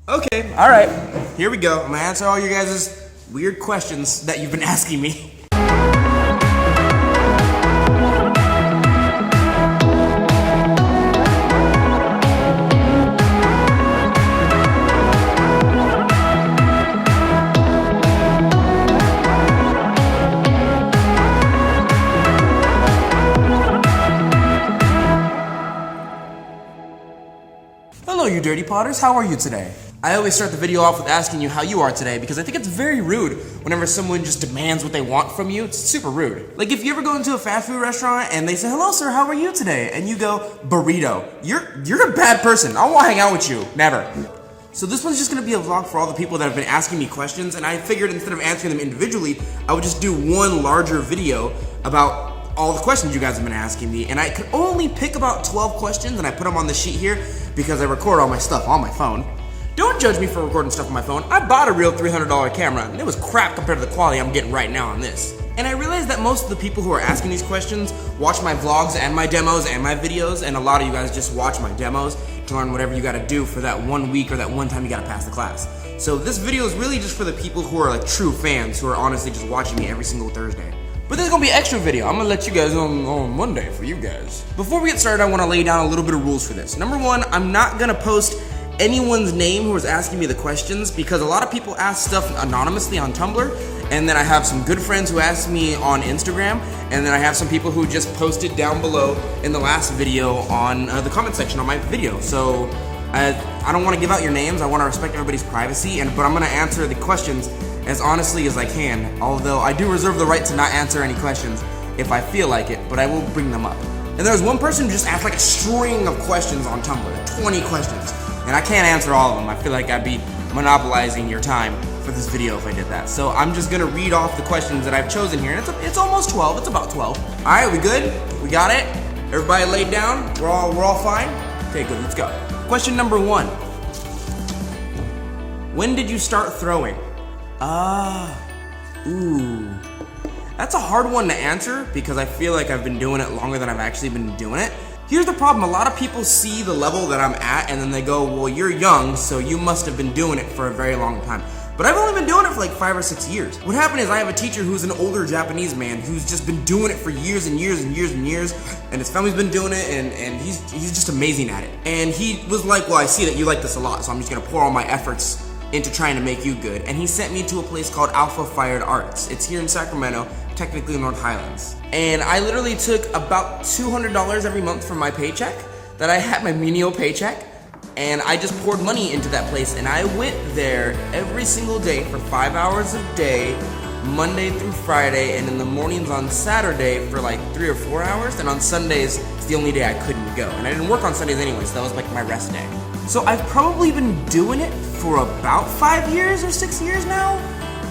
Okay, alright. Here we go. I'm gonna answer all your guys' weird questions that you've been asking me. Hello, you dirty potters. How are you today? I always start the video off with asking you how you are today because I think it's very rude whenever someone just demands what they want from you. It's super rude. Like if you ever go into a fast food restaurant and they say, "Hello, sir, how are you today?" and you go, "Burrito." You're a bad person. I don't want to hang out with you. Never. So this one's just gonna be a vlog for all the people that have been asking me questions, and I figured instead of answering them individually, I would just do one larger video about all the questions you guys have been asking me. And I could only pick about 12 questions, and I put them on the sheet here because I record all my stuff on my phone. Don't judge me for recording stuff on my phone. I bought a real $300 camera, and it was crap compared to the quality I'm getting right now on this. And I realized that most of the people who are asking these questions watch my vlogs and my demos and my videos, and a lot of you guys just watch my demos to learn whatever you gotta do for that 1 week or that one time you gotta pass the class. So this video is really just for the people who are like true fans, who are honestly just watching me every single Thursday. But there's gonna be an extra video. I'm gonna let you guys on Monday for you guys. Before we get started, I wanna lay down a little bit of rules for this. Number one, I'm not gonna post anyone's name who is asking me the questions because a lot of people ask stuff anonymously on Tumblr, and then I have some good friends who ask me on Instagram, and then I have some people who just posted down below in the last video on the comment section on my video. So I don't wanna give out your names. I wanna respect everybody's privacy, but I'm gonna answer the questions as honestly as I can, although I do reserve the right to not answer any questions if I feel like it, but I will bring them up. And there's one person who just asked like a string of questions on Tumblr, 20 questions, and I can't answer all of them. I feel like I'd be monopolizing your time for this video if I did that. So I'm just gonna read off the questions that I've chosen here, and it's almost 12, it's about 12. All right, we good? We got it? Everybody laid down? We're all fine? Okay, good, let's go. Question number 1. When did you start throwing? That's a hard one to answer because I feel like I've been doing it longer than I've actually been doing it. Here's the problem, a lot of people see the level that I'm at and then they go, well, you're young, so you must have been doing it for a very long time. But I've only been doing it for like 5 or 6 years. What happened is I have a teacher who's an older Japanese man who's just been doing it for years and years and years and years, and his family's been doing it, and he's just amazing at it. And he was like, well, I see that you like this a lot, so I'm just gonna pour all my efforts into trying to make you good. And he sent me to a place called Alpha Fired Arts. It's here in Sacramento, technically North Highlands. And I literally took about $200 every month from my paycheck that I had, my menial paycheck, and I just poured money into that place. And I went there every single day for 5 hours a day, Monday through Friday, and in the mornings on Saturday for like 3 or 4 hours, and on Sundays, it's the only day I couldn't go. And I didn't work on Sundays anyway, so that was like my rest day. So I've probably been doing it for about 5 years or 6 years now,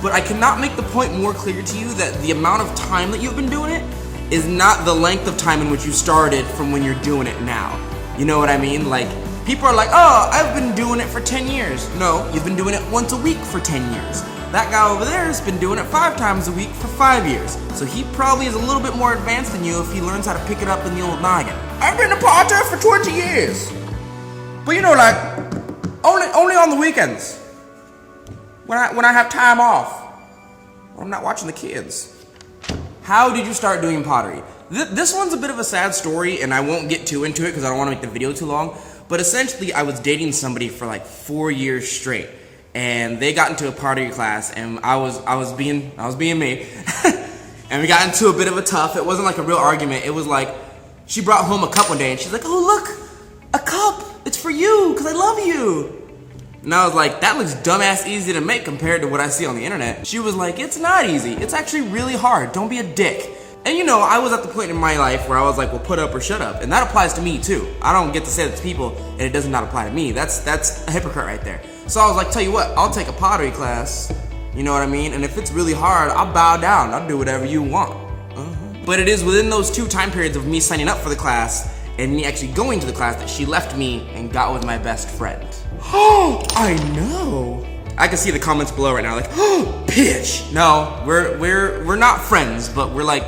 but I cannot make the point more clear to you that the amount of time that you've been doing it is not the length of time in which you started from when you're doing it now. You know what I mean? Like, people are like, oh, I've been doing it for 10 years. No, you've been doing it once a week for 10 years. That guy over there has been doing it 5 times a week for 5 years. So he probably is a little bit more advanced than you if he learns how to pick it up in the old noggin. I've been a potter for 20 years. But you know, like, only on the weekends. When I have time off. When I'm not watching the kids. How did you start doing pottery? This one's a bit of a sad story, and I won't get too into it because I don't want to make the video too long. But essentially, I was dating somebody for like 4 years straight, and they got into a pottery class, and I was being me, and we got into a bit of a tough. It wasn't like a real argument. It was like she brought home a cup one day, and she's like, "Oh look, a cup! It's for you, because I love you." And I was like, that looks dumbass easy to make compared to what I see on the internet. She was like, it's not easy. It's actually really hard. Don't be a dick. And you know, I was at the point in my life where I was like, well, put up or shut up. And that applies to me too. I don't get to say that to people and it does not apply to me. That's a hypocrite right there. So I was like, tell you what, I'll take a pottery class. You know what I mean? And if it's really hard, I'll bow down. I'll do whatever you want. But it is within those 2 time periods of me signing up for the class and me actually going to the class that she left me and got with my best friend. Oh, I know. I can see the comments below right now, like, oh, bitch. No, we're not friends, but we're like,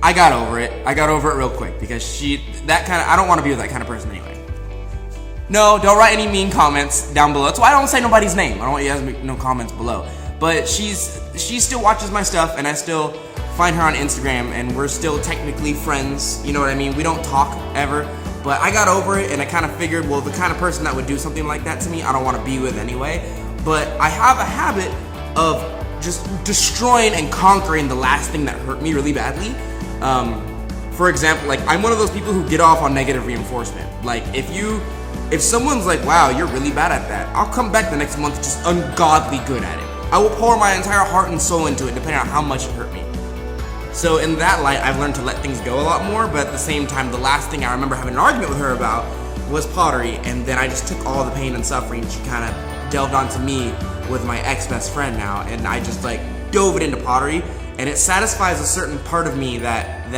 I got over it. I got over it real quick because I don't want to be with that kind of person anyway. No, don't write any mean comments down below. That's why I don't say nobody's name. I don't want you guys to make no comments below. But she still watches my stuff, and I still find her on Instagram, and we're still technically friends. You know what I mean? We don't talk ever, but I got over it, and I kind of figured, well, the kind of person that would do something like that to me, I don't want to be with anyway. But I have a habit of just destroying and conquering the last thing that hurt me really badly. For example, like, I'm one of those people who get off on negative reinforcement. Like, if someone's like, wow, you're really bad at that, I'll come back the next month just ungodly good at it. I will pour my entire heart and soul into it, depending on how much it hurt me. So in that light, I've learned to let things go a lot more, but at the same time, the last thing I remember having an argument with her about was pottery, and then I just took all the pain and suffering. She kind of delved onto me with my ex-best friend now, and I just like dove it into pottery, and it satisfies a certain part of me that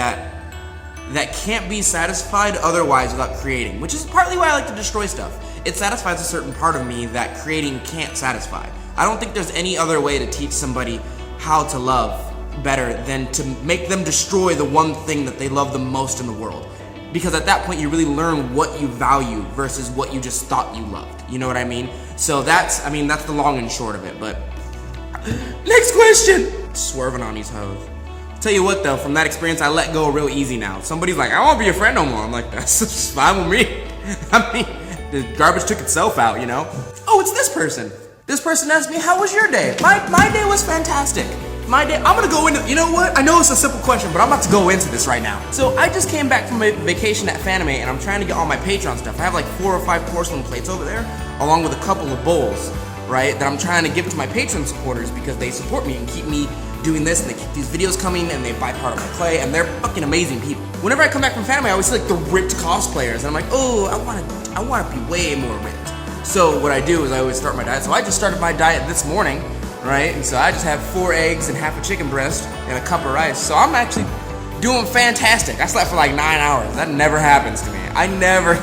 can't be satisfied otherwise without creating, which is partly why I like to destroy stuff. It satisfies a certain part of me that creating can't satisfy. I don't think there's any other way to teach somebody how to love better than to make them destroy the one thing that they love the most in the world. Because at that point, you really learn what you value versus what you just thought you loved. You know what I mean? So that's the long and short of it, but next question! Swerving on these hoes. Tell you what though, from that experience, I let go real easy now. Somebody's like, I won't be your friend no more. I'm like, that's fine with me. I mean, the garbage took itself out, you know? Oh, it's this person. This person asked me, how was your day? My day was fantastic. My day, I'm gonna go into, you know what? I know it's a simple question, but I'm about to go into this right now. So I just came back from a vacation at Fanime, and I'm trying to get all my Patreon stuff. I have like 4 or 5 porcelain plates over there, along with a couple of bowls, right? That I'm trying to give to my Patreon supporters because they support me and keep me doing this, and they keep these videos coming, and they buy part of my clay, and they're fucking amazing people. Whenever I come back from Fanime, I always see like the ripped cosplayers, and I'm like, oh, I wanna be way more ripped. So what I do is I always start my diet. So I just started my diet this morning, right? And so I just have 4 eggs and half a chicken breast and a cup of rice. So I'm actually doing fantastic. I slept for like 9 hours. That never happens to me. I never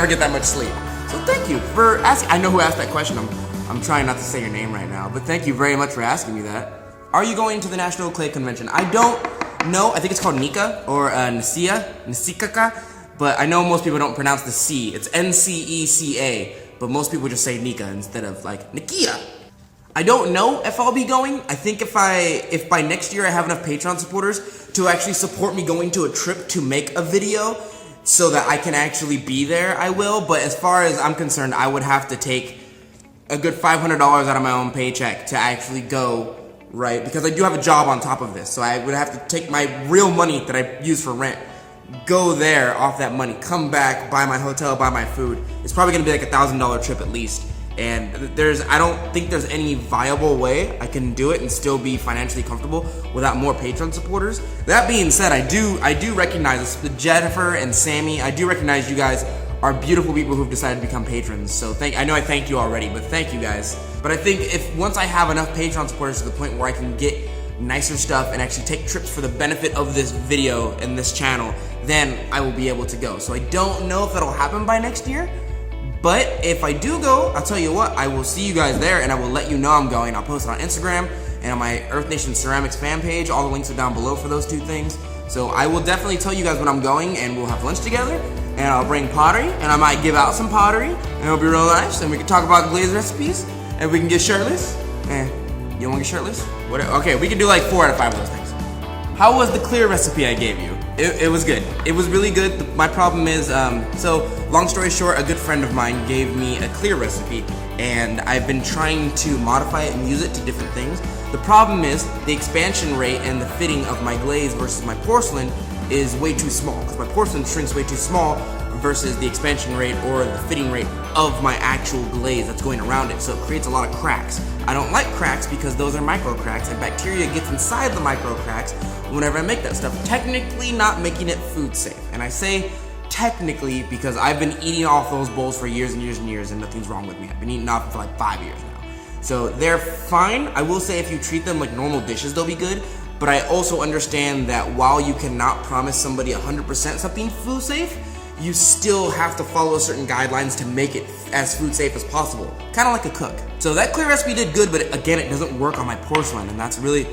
get that much sleep. So thank you for asking. I know who asked that question. I'm trying not to say your name right now, but thank you very much for asking me that. Are you going to the National Clay Convention? I don't know. I think it's called Nika or Nisikaka, but I know most people don't pronounce the C. It's N-C-E-C-A, but most people just say Nika instead of like Nikia. I don't know if I'll be going. I think if by next year I have enough Patreon supporters to actually support me going to a trip to make a video so that I can actually be there, I will. But as far as I'm concerned, I would have to take a good $500 out of my own paycheck to actually go, right? Because I do have a job on top of this. So I would have to take my real money that I use for rent, go there off that money, come back, buy my hotel, buy my food. It's probably gonna be like a $1,000 trip at least. And I don't think there's any viable way I can do it and still be financially comfortable without more Patreon supporters. That being said, I do recognize this, Jennifer and Sammy. I do recognize you guys are beautiful people who've decided to become patrons. So I know I thanked you already, but thank you guys. But I think once I have enough Patreon supporters to the point where I can get nicer stuff and actually take trips for the benefit of this video and this channel, then I will be able to go. So I don't know if that'll happen by next year. But if I do go, I'll tell you what, I will see you guys there and I will let you know I'm going. I'll post it on Instagram and on my Earth Nation Ceramics fan page. All the links are down below for those 2 things. So I will definitely tell you guys when I'm going, and we'll have lunch together, and I'll bring pottery, and I might give out some pottery, and it'll be real nice, and we can talk about glaze recipes, and we can get shirtless. You wanna get shirtless? Okay, we can do like 4 out of 5 of those things. How was the clear recipe I gave you? It was good. It was really good. My problem is, so long story short, a good friend of mine gave me a clear recipe, and I've been trying to modify it and use it to different things. The problem is the expansion rate and the fitting of my glaze versus my porcelain is way too small, because my porcelain shrinks way too small versus the expansion rate or the fitting rate of my actual glaze that's going around it, so it creates a lot of cracks. I don't like cracks because those are micro cracks, and bacteria gets inside the micro cracks whenever I make that stuff, technically not making it food safe. And I say technically because I've been eating off those bowls for years and years and years, and nothing's wrong with me. I've been eating off for like 5 years now. So they're fine. I will say if you treat them like normal dishes, they'll be good. But I also understand that while you cannot promise somebody 100% something food safe, you still have to follow certain guidelines to make it as food safe as possible. Kind of like a cook. So that clear recipe did good, but again, it doesn't work on my porcelain, and that's really,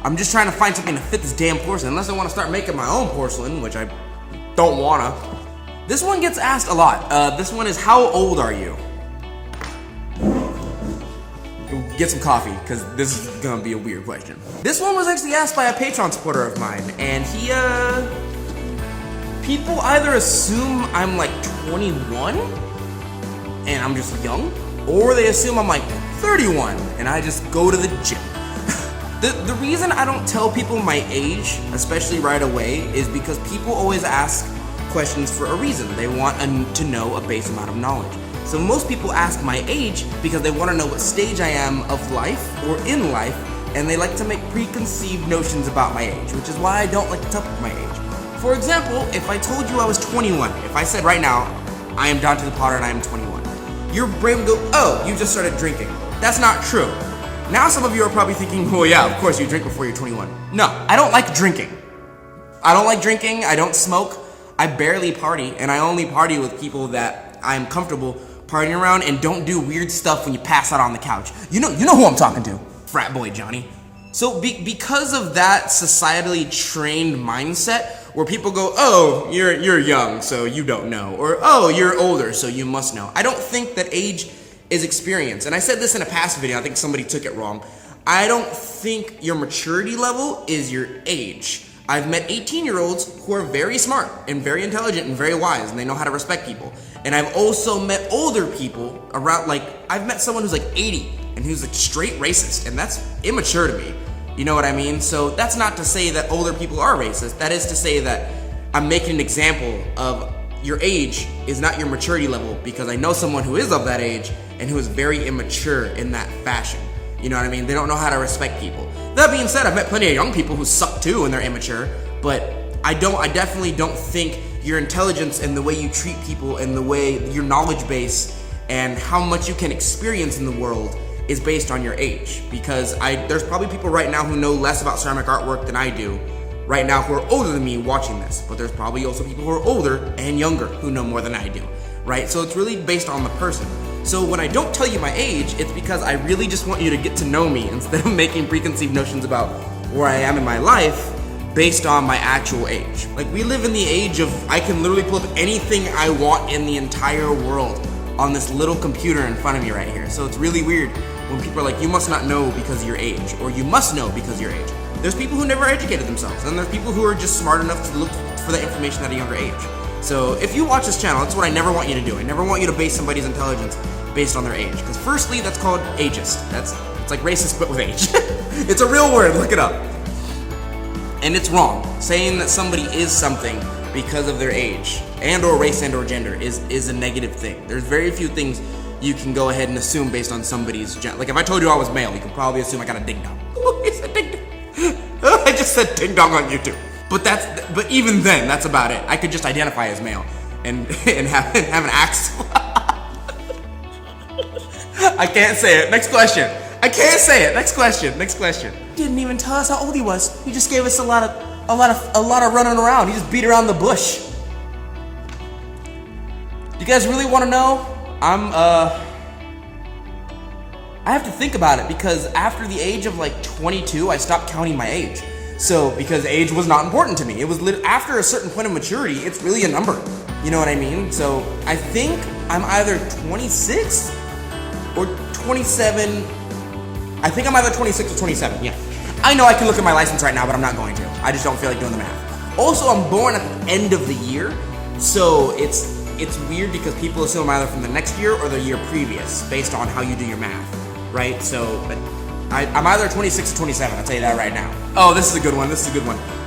I'm just trying to find something to fit this damn porcelain. Unless I want to start making my own porcelain, which I don't wanna. This one gets asked a lot. This one is, how old are you? Get some coffee, because this is gonna be a weird question. This one was actually asked by a Patreon supporter of mine, and people either assume I'm like 21, and I'm just young, or they assume I'm like 31, and I just go to the gym. The reason I don't tell people my age, especially right away, is because people always ask questions for a reason. They want to know a base amount of knowledge. So most people ask my age because they want to know what stage I am of life or in life, and they like to make preconceived notions about my age, which is why I don't like to tell people my age. For example, if I told you I was 21, if I said right now, I am Dante the Potter and I am 21, your brain would go, oh, you just started drinking. That's not true. Now some of you are probably thinking, well, yeah, of course you drink before you're 21. No, I don't like drinking. I don't like drinking, I don't smoke, I barely party, and I only party with people that I'm comfortable partying around, and don't do weird stuff when you pass out on the couch. You know who I'm talking to. Frat boy Johnny. So because of that societally trained mindset where people go, oh, you're young, so you don't know, or oh, you're older, so you must know. I don't think that age is experience. And I said this in a past video, I think somebody took it wrong. I don't think your maturity level is your age. I've met 18-year-olds who are very smart and very intelligent and very wise, and they know how to respect people. And I've also met older people around, like, I've met someone who's like 80 and who's like straight racist, and that's immature to me. You know what I mean? So that's not to say that older people are racist. That is to say that I'm making an example of your age is not your maturity level, because I know someone who is of that age and who is very immature in that fashion. You know what I mean? They don't know how to respect people. That being said, I've met plenty of young people who suck too and they're immature, but I definitely don't think your intelligence and the way you treat people and the way your knowledge base and how much you can experience in the world is based on your age. Because there's probably people right now who know less about ceramic artwork than I do right now who are older than me watching this, but there's probably also people who are older and younger who know more than I do, right? So it's really based on the person. So when I don't tell you my age, it's because I really just want you to get to know me instead of making preconceived notions about where I am in my life based on my actual age. Like, we live in the age of, I can literally pull up anything I want in the entire world on this little computer in front of me right here. So it's really weird when people are like, you must not know because of your age, or you must know because of your age. There's people who never educated themselves, and there's people who are just smart enough to look for the information at a younger age. So if you watch this channel, that's what I never want you to do. I never want you to base somebody's intelligence based on their age. Because firstly, that's called ageist. It's like racist, but with age. It's a real word, look it up. And it's wrong. Saying that somebody is something because of their age, and or race and or gender is a negative thing. There's very few things you can go ahead and assume based on somebody's gender. Like if I told you I was male, you could probably assume I got a ding dong. He said ding dong. I just said ding dong on YouTube. But even then, that's about it. I could just identify as male and have an accent. I can't say it. Next question. I can't say it. Next question. Didn't even tell us how old he was. He just gave us a lot of running around. He just beat around the bush. You guys really want to know? I have to think about it, because after the age of like 22, I stopped counting my age. So, because age was not important to me. It was after a certain point of maturity, it's really a number. You know what I mean? So, I think I'm either 26 or 27. I think I'm either 26 or 27, yeah. I know I can look at my license right now, but I'm not going to. I just don't feel like doing the math. Also, I'm born at the end of the year, so it's weird because people assume I'm either from the next year or the year previous, based on how you do your math, right? So, I'm either 26 or 27, I'll tell you that right now. Oh, this is a good one.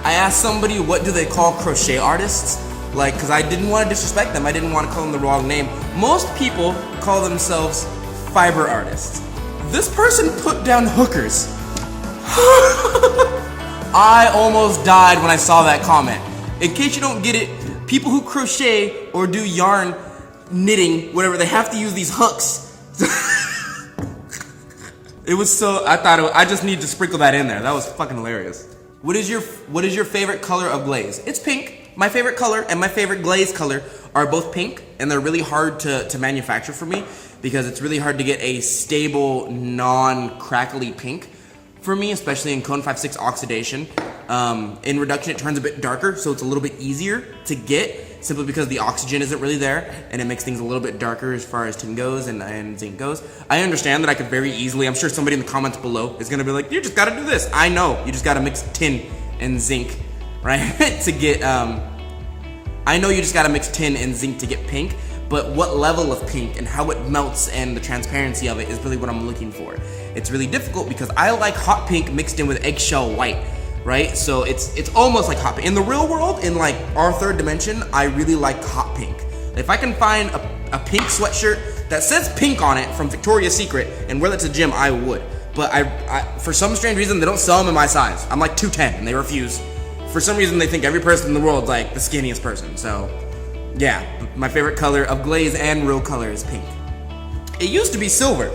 I asked somebody, what do they call crochet artists? Like, because I didn't want to disrespect them. I didn't want to call them the wrong name. Most people call themselves fiber artists. This person put down hookers. I almost died when I saw that comment. In case you don't get it, people who crochet or do yarn, knitting, whatever, they have to use these hooks. It was so, I just need to sprinkle that in there. That was fucking hilarious. What is your favorite color of glaze? It's pink. My favorite color and my favorite glaze color are both pink, and they're really hard to manufacture for me because it's really hard to get a stable, non-crackly pink for me, especially in Cone 5/6 oxidation. In reduction, it turns a bit darker, so it's a little bit easier to get, simply because the oxygen isn't really there, and it makes things a little bit darker as far as tin goes and zinc goes. I understand that I could very easily, I'm sure somebody in the comments below is gonna be like, you just gotta do this. I know, you just gotta mix tin and zinc, right, to get, I know you just gotta mix tin and zinc to get pink, but what level of pink and how it melts and the transparency of it is really what I'm looking for. It's really difficult because I like hot pink mixed in with eggshell white, right? So it's almost like hot pink. In the real world, in like our third dimension, I really like hot pink. If I can find a pink sweatshirt that says pink on it from Victoria's Secret and wear that to the gym, I would. But I for some strange reason, they don't sell them in my size. I'm like 210 and they refuse. For some reason, they think every person in the world is like the skinniest person, so yeah, my favorite color of glaze and real color is pink. It used to be silver,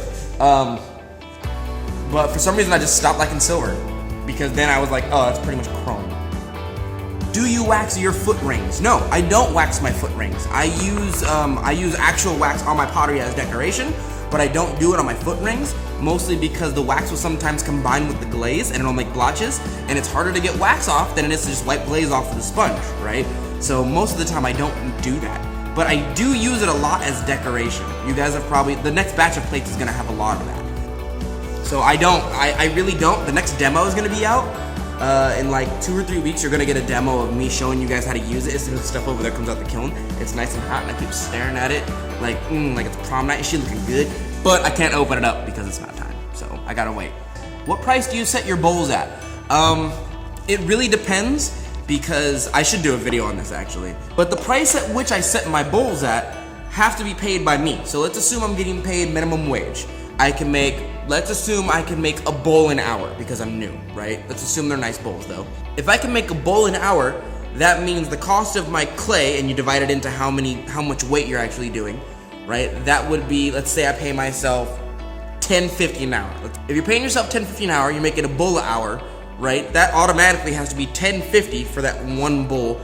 but for some reason I just stopped liking silver, because then I was like, oh, that's pretty much chrome. Do you wax your foot rings? No, I don't wax my foot rings. I use actual wax on my pottery as decoration, but I don't do it on my foot rings, mostly because the wax will sometimes combine with the glaze and it'll make blotches, and it's harder to get wax off than it is to just wipe glaze off with a sponge, right? So most of the time I don't do that, but I do use it a lot as decoration. You guys have probably, the next batch of plates is gonna have a lot of that. So I really don't. The next demo is gonna be out. In like 2 or 3 weeks, you're gonna get a demo of me showing you guys how to use it as soon as the stuff over there comes out the kiln. It's nice and hot and I keep staring at it like it's prom night and shit, looking good. But I can't open it up because it's not time, so I gotta wait. What price do you set your bowls at? It really depends, because I should do a video on this actually. But the price at which I set my bowls at have to be paid by me. So let's assume I'm getting paid minimum wage. Let's assume I can make a bowl an hour because I'm new, right? Let's assume they're nice bowls though. If I can make a bowl an hour, that means the cost of my clay, and you divide it into how much weight you're actually doing, right? That would be, let's say I pay myself $10.50 an hour. If you're paying yourself $10.50 an hour, you're making a bowl an hour, right? That automatically has to be $10.50 for that one bowl,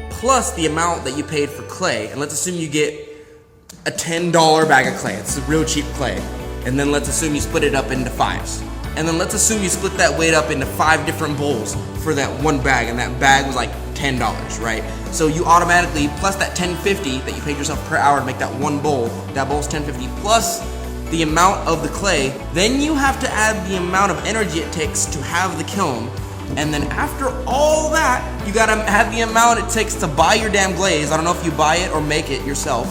plus the amount that you paid for clay. And let's assume you get a $10 bag of clay. It's a real cheap clay. And then let's assume you split it up into 5s. And then let's assume you split that weight up into 5 different bowls for that one bag, and that bag was like $10, right? So you automatically, plus that $10.50 that you paid yourself per hour to make that one bowl, that bowl's $10.50 plus the amount of the clay. Then you have to add the amount of energy it takes to have the kiln. And then after all that, you gotta add the amount it takes to buy your damn glaze. I don't know if you buy it or make it yourself,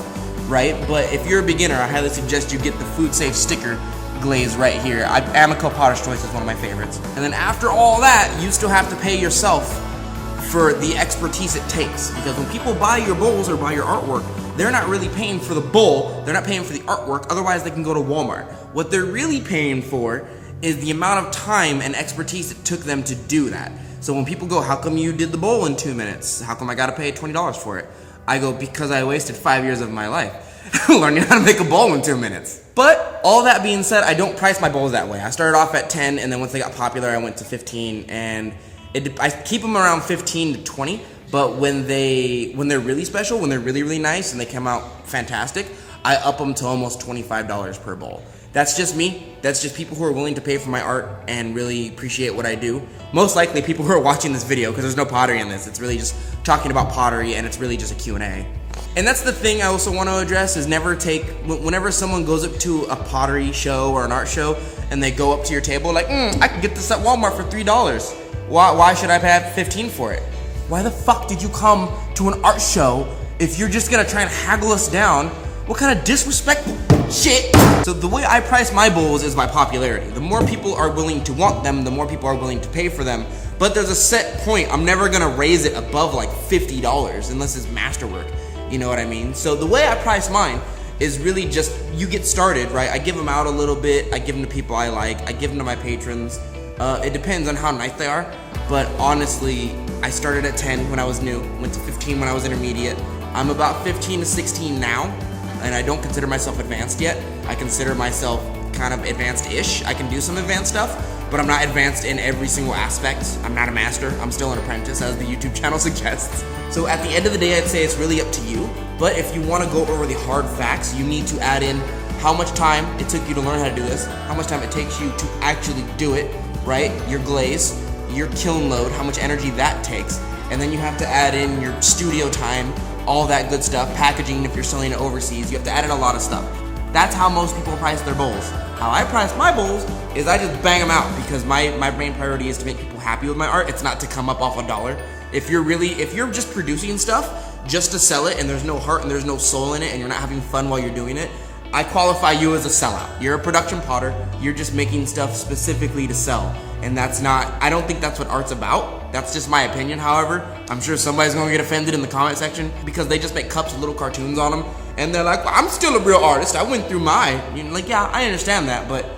right? But if you're a beginner, I highly suggest you get the food safe sticker glaze right here. Amico Potter's Choice is one of my favorites. And then after all that, you still have to pay yourself for the expertise it takes. Because when people buy your bowls or buy your artwork, they're not really paying for the bowl, they're not paying for the artwork, otherwise they can go to Walmart. What they're really paying for is the amount of time and expertise it took them to do that. So when people go, how come you did the bowl in 2 minutes? How come I gotta pay $20 for it? I go, because I wasted 5 years of my life learning how to make a bowl in 2 minutes. But all that being said, I don't price my bowls that way. I started off at 10, and then once they got popular, I went to 15, and I keep them around 15 to 20. But when they're really special, when they're really, really nice and they come out fantastic, I up them to almost $25 per bowl. That's just me. That's just people who are willing to pay for my art and really appreciate what I do. Most likely people who are watching this video, because there's no pottery in this. It's really just talking about pottery, and it's really just a Q&A. And that's the thing I also want to address is whenever someone goes up to a pottery show or an art show and they go up to your table like, I can get this at Walmart for $3. Why should I pay $15 for it? Why the fuck did you come to an art show if you're just gonna try and haggle us down? What kind of disrespectful shit? So the way I price my bowls is by popularity. The more people are willing to want them, the more people are willing to pay for them. But there's a set point. I'm never gonna raise it above like $50 unless it's masterwork. You know what I mean? So the way I price mine is really just, you get started, right? I give them out a little bit. I give them to people I like. I give them to my patrons. It depends on how nice they are. But honestly, I started at 10 when I was new, went to 15 when I was intermediate. I'm about 15 to 16 now, and I don't consider myself advanced yet. I consider myself kind of advanced-ish. I can do some advanced stuff, but I'm not advanced in every single aspect. I'm not a master. I'm still an apprentice, as the YouTube channel suggests. So at the end of the day, I'd say it's really up to you. But if you want to go over the hard facts, you need to add in how much time it took you to learn how to do this, how much time it takes you to actually do it, right? Your glaze, your kiln load, how much energy that takes, and then you have to add in your studio time, all that good stuff, packaging if you're selling it overseas. You have to add in a lot of stuff. That's how most people price their bowls. How I price my bowls is I just bang them out because my main priority is to make people happy with my art. It's not to come up off $1. If you're just producing stuff just to sell it and there's no heart and there's no soul in it and you're not having fun while you're doing it, I qualify you as a sellout. You're a production potter. You're just making stuff specifically to sell. And that's not, I don't think that's what art's about. That's just my opinion, however. I'm sure somebody's gonna get offended in the comment section because they just make cups with little cartoons on them. And they're like, well, I'm still a real artist. I went through mine. You're like, yeah, I understand that. But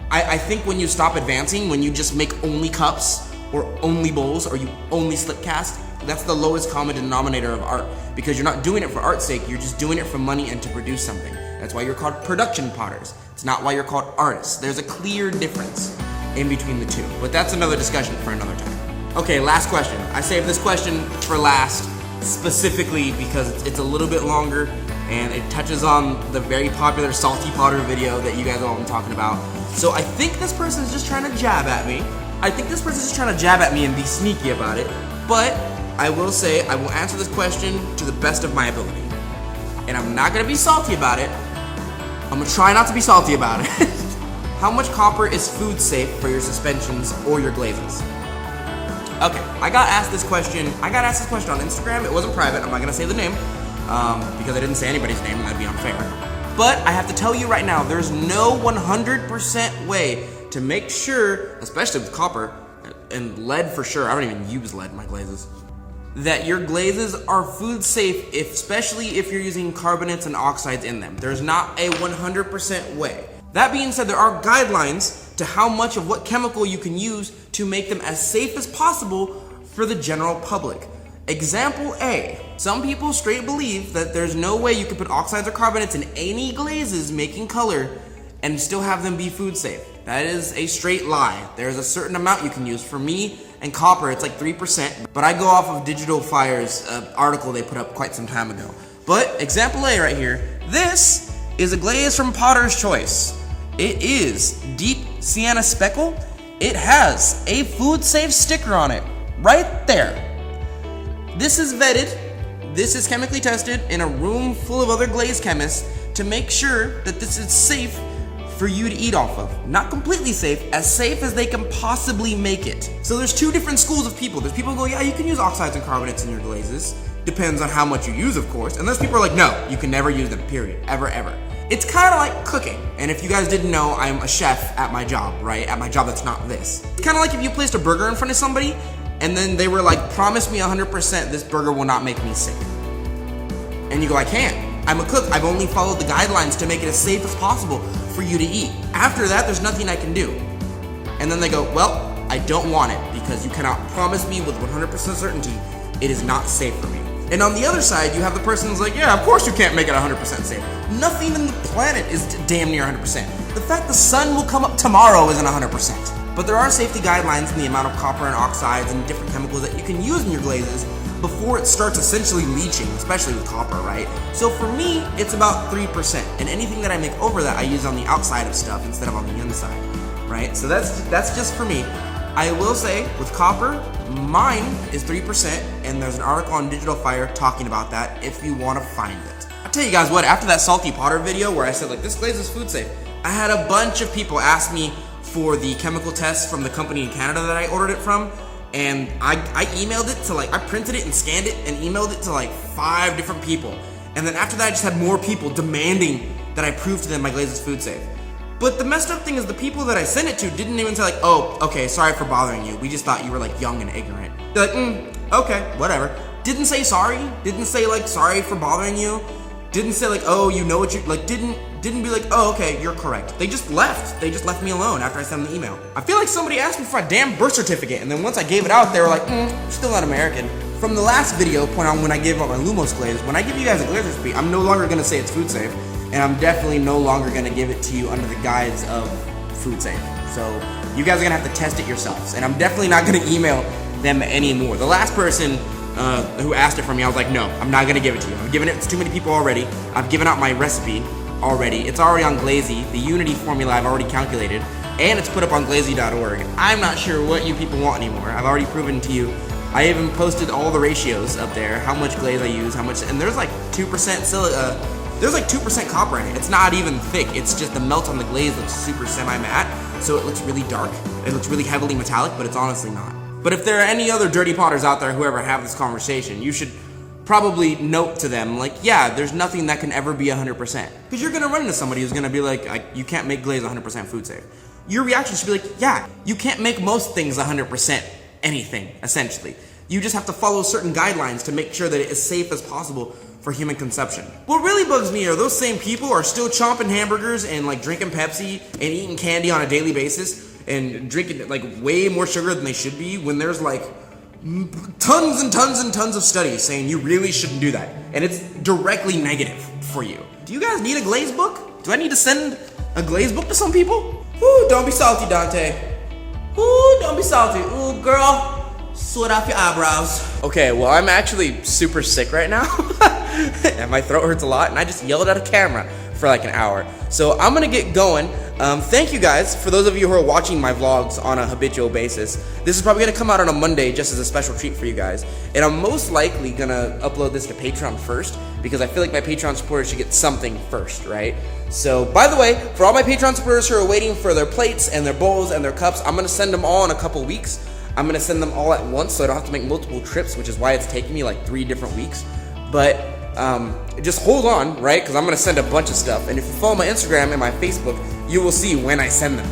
I think when you stop advancing, when you just make only cups or only bowls or you only slip cast, that's the lowest common denominator of art, because you're not doing it for art's sake, you're just doing it for money and to produce something. That's why you're called production potters. It's not why you're called artists. There's a clear difference in between the two, but that's another discussion for another time. Okay, last question. I saved this question for last specifically because it's a little bit longer and it touches on the very popular Salty Potter video that you guys all been talking about. So I think this person is just trying to jab at me. And be sneaky about it, but I will say I will answer this question to the best of my ability. And I'm not gonna be salty about it. I'm gonna try not to be salty about it. How much copper is food safe for your suspensions or your glazes? Okay, I got asked this question on Instagram. It wasn't private, I'm not gonna say the name, because I didn't say anybody's name and that'd be unfair. But I have to tell you right now, there's no 100% way to make sure, especially with copper, and lead for sure, I don't even use lead in my glazes, that your glazes are food safe, especially if you're using carbonates and oxides in them. There's not a 100% way. That being said, there are guidelines to how much of what chemical you can use to make them as safe as possible for the general public. Example A, some people straight believe that there's no way you can put oxides or carbonates in any glazes making color and still have them be food safe. That is a straight lie. There's a certain amount you can use. For me and copper, it's like 3%, but I go off of Digital Fire's article they put up quite some time ago. But example A right here, this is a glaze from Potter's Choice. It is Deep Sienna Speckle. It has a food safe sticker on it, right there. This is vetted, this is chemically tested in a room full of other glaze chemists to make sure that this is safe for you to eat off of. Not completely safe as they can possibly make it. So there's two different schools of people. There's people who go, yeah, you can use oxides and carbonates in your glazes. Depends on how much you use, of course. And there's people who are like, no, you can never use them, period, ever. It's kind of like cooking. And if you guys didn't know, I'm a chef at my job, right? At my job that's not this. It's kind of like if you placed a burger in front of somebody and then they were like, promise me 100% this burger will not make me sick. And you go, I can't. I'm a cook. I've only followed the guidelines to make it as safe as possible for you to eat. After that, there's nothing I can do. And then they go, well, I don't want it because you cannot promise me with 100% certainty it is not safe for me. And on the other side, you have the person who's like, yeah, of course you can't make it 100% safe. Nothing in the planet is damn near 100%. The fact the sun will come up tomorrow isn't 100%. But there are safety guidelines in the amount of copper and oxides and different chemicals that you can use in your glazes before it starts essentially leaching, especially with copper, right? So for me, it's about 3%. And anything that I make over that, I use on the outside of stuff instead of on the inside, right? So that's just for me. I will say, with copper, mine is 3%, and there's an article on Digital Fire talking about that if you want to find it. I'll tell you guys what, after that Salty Potter video where I said, like, this glaze is food safe, I had a bunch of people ask me for the chemical tests from the company in Canada that I ordered it from, and I emailed it to, like, I printed it and scanned it and emailed it to, like, 5 different people. And then after that, I just had more people demanding that I prove to them my glaze is food safe. But the messed up thing is the people that I sent it to didn't even say like, oh, okay, sorry for bothering you. We just thought you were like young and ignorant. They're like, okay, whatever. Didn't say sorry. Didn't say like, sorry for bothering you. Didn't say like, oh, you know what you, like, didn't be like, oh, okay, you're correct. They just left. They just left me alone after I sent them the email. I feel like somebody asked me for a damn birth certificate, and then once I gave it out, they were like, you're still not American. From the last video point on when I gave out my Lumos glaze, when I give you guys a glaze recipe, I'm no longer gonna say it's food safe. And I'm definitely no longer gonna give it to you under the guise of food safe. So you guys are gonna have to test it yourselves. And I'm definitely not gonna email them anymore. The last person who asked it from me, I was like, no, I'm not gonna give it to you. I've given it to too many people already. I've given out my recipe already. It's already on Glazy. The Unity formula I've already calculated. and it's put up on glazy.org. I'm not sure what you people want anymore. I've already proven to you. I even posted all the ratios up there, how much glaze I use, how much, and there's like 2% there's like 2% copper in it. It's not even thick. It's just the melt on the glaze looks super semi-matte, so it looks really dark. It looks really heavily metallic, but it's honestly not. But if there are any other dirty potters out there who ever have this conversation, you should probably note to them, like, yeah, there's nothing that can ever be 100%. Because you're gonna run into somebody who's gonna be like, you can't make glaze 100% food safe. Your reaction should be like, yeah, you can't make most things 100% anything, essentially. You just have to follow certain guidelines to make sure that it is safe as possible for human consumption. What really bugs me are those same people are still chomping hamburgers and like drinking Pepsi and eating candy on a daily basis and drinking like way more sugar than they should be when there's like tons and tons and tons of studies saying you really shouldn't do that. And it's directly negative for you. Do you guys need a glaze book? Do I need to send a glaze book to some people? Ooh, don't be salty, Dante. Ooh, don't be salty. Ooh, girl. Sweat off your eyebrows. Okay, well, I'm actually super sick right now. And my throat hurts a lot, and I just yelled at a camera for like an hour. So I'm gonna get going. Thank you guys, for those of you who are watching my vlogs on a habitual basis. This is probably gonna come out on a Monday just as a special treat for you guys. And I'm most likely gonna upload this to Patreon first, because I feel like my Patreon supporters should get something first, right? So, by the way, for all my Patreon supporters who are waiting for their plates and their bowls and their cups, I'm gonna send them all in a couple weeks. I'm gonna send them all at once so I don't have to make multiple trips, which is why it's taking me like 3 different weeks. But just hold on, right? Because I'm gonna send a bunch of stuff. And if you follow my Instagram and my Facebook, you will see when I send them.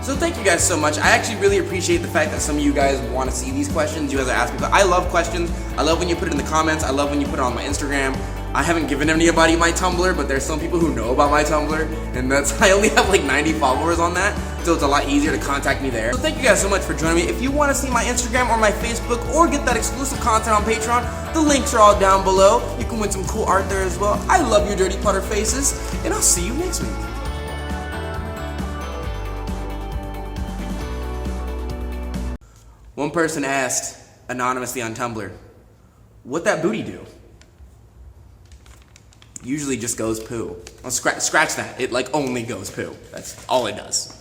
So thank you guys so much. I actually really appreciate the fact that some of you guys want to see these questions. You guys are asking, but I love questions. I love when you put it in the comments. I love when you put it on my Instagram. I haven't given anybody my Tumblr, but there's some people who know about my Tumblr, and I only have like 90 followers on that, so it's a lot easier to contact me there. So thank you guys so much for joining me. If you want to see my Instagram or my Facebook or get that exclusive content on Patreon, the links are all down below. You can win some cool art there as well. I love your dirty putter faces, and I'll see you next week. One person asked anonymously on Tumblr, "What that booty do?" Usually just goes poo. Well, scratch that. It like only goes poo. That's all it does.